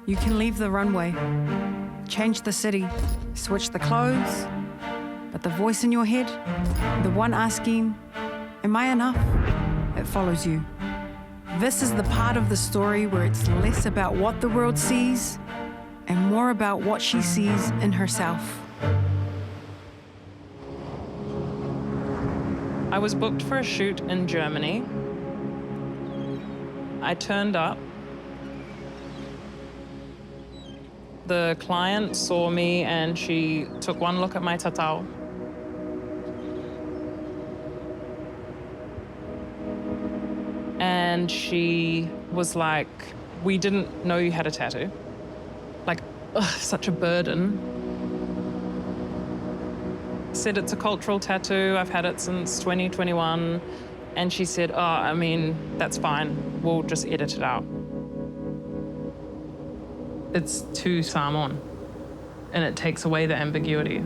You can leave the runway, change the city, switch the clothes, but the voice in your head, the one asking, am I enough? It follows you. This is the part of the story where it's less about what the world sees and more about what she sees in herself. I was booked for a shoot in Germany. I turned up. The client saw me and she took one look at my tatau. And she was like, we didn't know you had a tattoo. Like, ugh, such a burden. Said it's a cultural tattoo. I've had it since 2021. And she said, oh, I mean, that's fine. We'll just edit it out. It's too Samoan, and it takes away the ambiguity.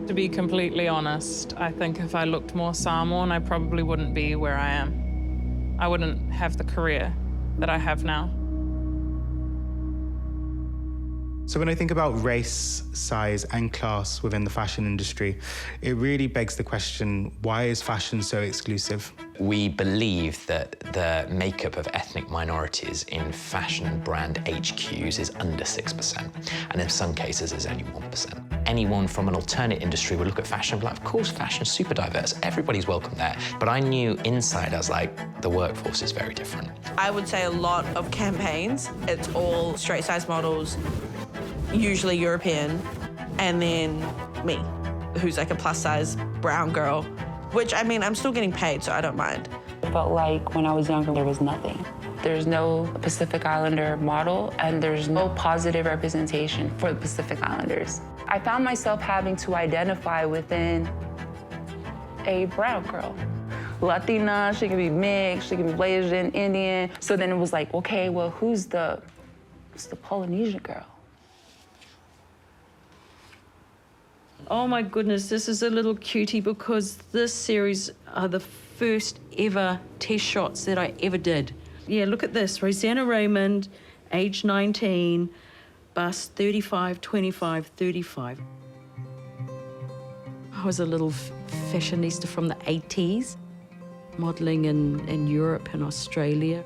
To be completely honest, I think if I looked more Samoan, I probably wouldn't be where I am. I wouldn't have the career that I have now. So when I think about race, size, and class within the fashion industry, it really begs the question, why is fashion so exclusive? We believe that the makeup of ethnic minorities in fashion brand HQs is under 6%, and in some cases is only 1%. Anyone from an alternate industry would look at fashion and be like, of course, fashion's super diverse, everybody's welcome there. But I knew inside, I was like, the workforce is very different. I would say a lot of campaigns, it's all straight size models, usually European, and then me, who's like a plus size brown girl, which, I mean, I'm still getting paid, so I don't mind. It felt like when I was younger, there was nothing. There's no Pacific Islander model, and there's no positive representation for the Pacific Islanders. I found myself having to identify within a brown girl. Latina, she can be mixed, she can be Malaysian, Indian. So then it was like, okay, well, who's the Polynesian girl? Oh my goodness, this is a little cutie because this series are the first ever test shots that I ever did. Yeah, look at this. Rosanna Raymond, age 19, bust 35, 25, 35. I was a little fashionista from the 80s, modelling in Europe and Australia.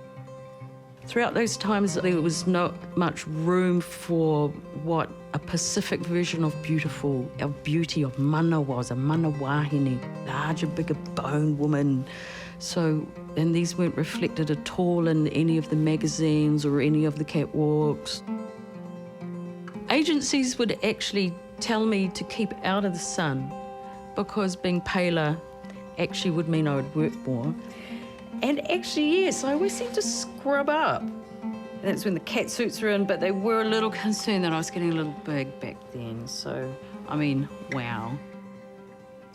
Throughout those times, there was not much room for what a Pacific version of beauty of mana was, a mana wahine, larger, bigger bone woman. So, and these weren't reflected at all in any of the magazines or any of the catwalks. Agencies would actually tell me to keep out of the sun because being paler actually would mean I would work more. And actually, yes, I always seemed to scrub up. That's when the cat suits were in, but they were a little concerned that I was getting a little big back then. So, I mean, wow.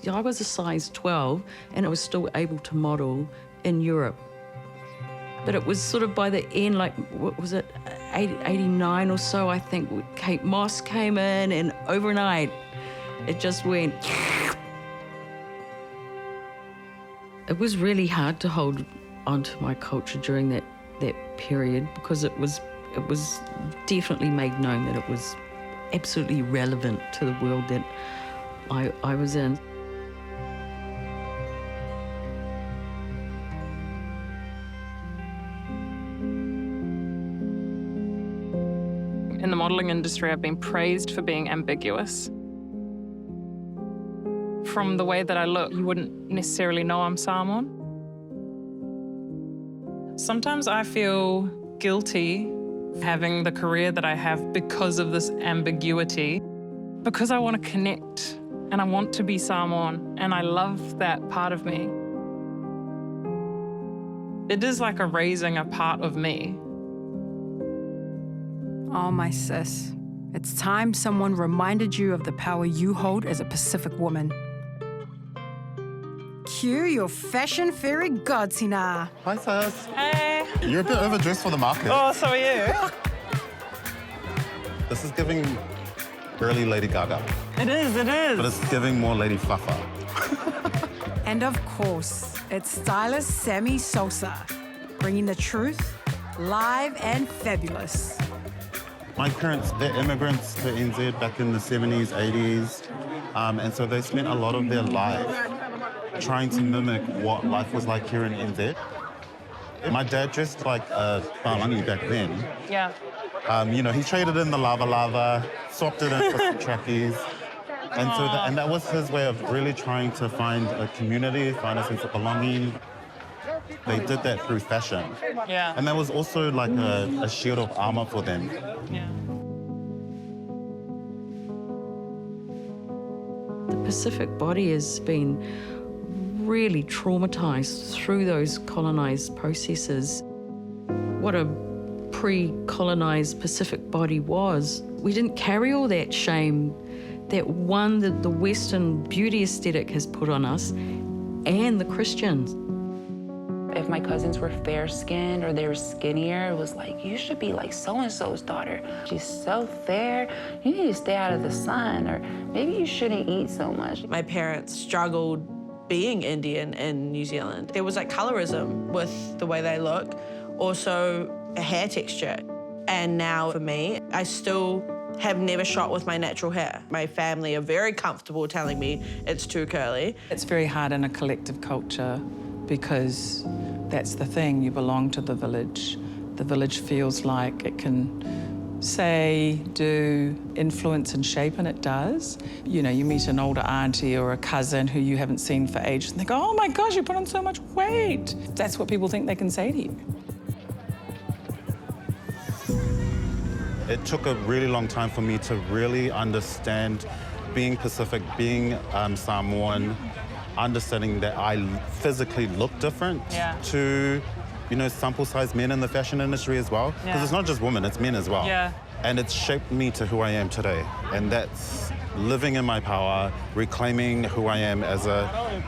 I was a size 12 and I was still able to model in Europe. But it was sort of by the end, like, what was it, 89 or so, I think, Kate Moss came in and overnight it just went. It was really hard to hold onto my culture during that period because it was definitely made known that it was absolutely relevant to the world that I was in. In the modelling industry, I've been praised for being ambiguous. From the way that I look, you wouldn't necessarily know I'm Samoan. Sometimes I feel guilty having the career that I have because of this ambiguity, because I want to connect and I want to be Samoan, and I love that part of me. It is like erasing a part of me. Oh, my sis. It's time someone reminded you of the power you hold as a Pacific woman. Cue your fashion fairy gods, Hina. Hi, sis. Hey. You're a bit overdressed for the market. Oh, so are you. This is giving early Lady Gaga. It is, it is. But it's giving more Lady Fafa. And of course, it's stylist Sammy Sosa, bringing the truth live and fabulous. My parents, they're immigrants to NZ back in the 70s, 80s. And so they spent a lot of their life trying to mimic what life was like here in NZ. My dad dressed like a Palangi back then. Yeah. You know, he traded in the lava, swapped it in for some trackies. And so and that was his way of really trying to find a community, find a sense of belonging. They did that through fashion. Yeah. And that was also like a shield of armor for them. Yeah. The Pacific body has been really traumatized through those colonized processes. What a pre-colonized Pacific body was. We didn't carry all that shame that the Western beauty aesthetic has put on us, and the Christians. If my cousins were fair-skinned or they were skinnier, it was like, you should be like so-and-so's daughter. She's so fair, you need to stay out of the sun, or maybe you shouldn't eat so much. My parents struggled being Indian in New Zealand. There was like colorism with the way they look, also a hair texture. And now for me, I still have never shot with my natural hair. My family are very comfortable telling me it's too curly. It's very hard in a collective culture because that's the thing, you belong to the village. The village feels like it can say, do, influence and shape, and it does. You know, you meet an older auntie or a cousin who you haven't seen for ages and they go, oh my gosh, you put on so much weight. That's what people think they can say to you. It took a really long time for me to really understand being Pacific, being Samoan, understanding that I physically look different to, you know, sample-sized men in the fashion industry as well. Because it's not just women, it's men as well. Yeah. And it's shaped me to who I am today. And that's living in my power, reclaiming who I am as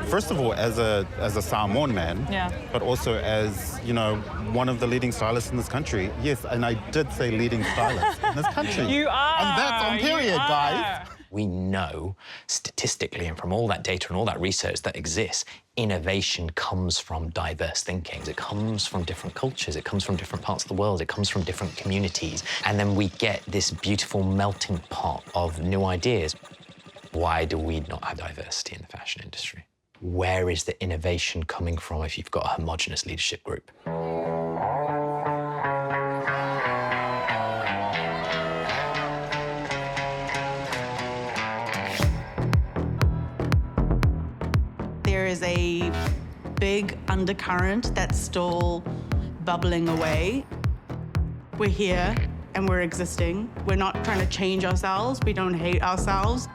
first of all, as a Samoan man, but also as, you know, one of the leading stylists in this country. Yes, and I did say leading stylist in this country. You are. And that's on period, guys. We know statistically and from all that data and all that research that exists, innovation comes from diverse thinking. It comes from different cultures. It comes from different parts of the world. It comes from different communities. And then we get this beautiful melting pot of new ideas. Why do we not have diversity in the fashion industry? Where is the innovation coming from if you've got a homogenous leadership group? There is a big undercurrent that's still bubbling away. We're here and we're existing. We're not trying to change ourselves. We don't hate ourselves.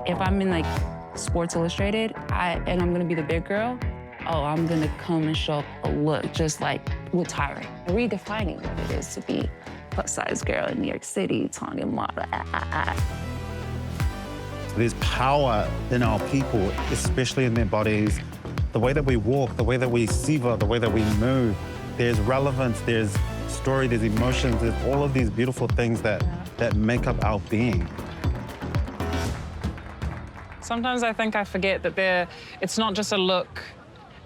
If I'm in like Sports Illustrated and I'm gonna be the big girl, oh, I'm gonna come and show up a look just like with Tyra. Redefining what it is to be a plus-size girl in New York City, talking model. There's power in our people, especially in their bodies. The way that we walk, the way that we siva, the way that we move. There's relevance, there's story, there's emotions, there's all of these beautiful things that make up our being. Sometimes I think I forget that it's not just a look,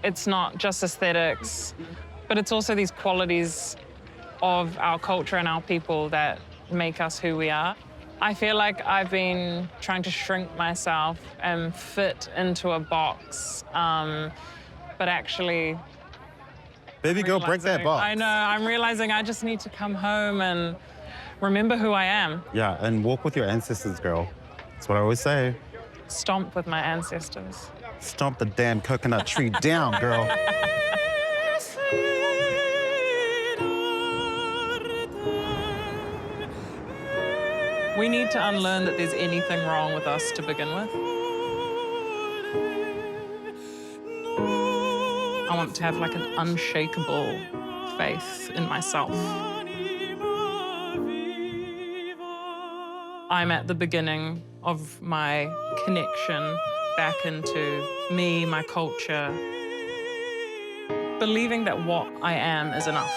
it's not just aesthetics, but it's also these qualities of our culture and our people that make us who we are. I feel like I've been trying to shrink myself and fit into a box, but actually... Baby girl, break that box. I know, I'm realizing I just need to come home and remember who I am. Yeah, and walk with your ancestors, girl. That's what I always say. Stomp with my ancestors. Stomp the damn coconut tree down, girl. We need to unlearn that there's anything wrong with us to begin with. I want to have like an unshakable faith in myself. I'm at the beginning of my connection back into me, my culture, believing that what I am is enough.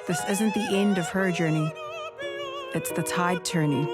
This isn't the end of her journey. It's the tide turning.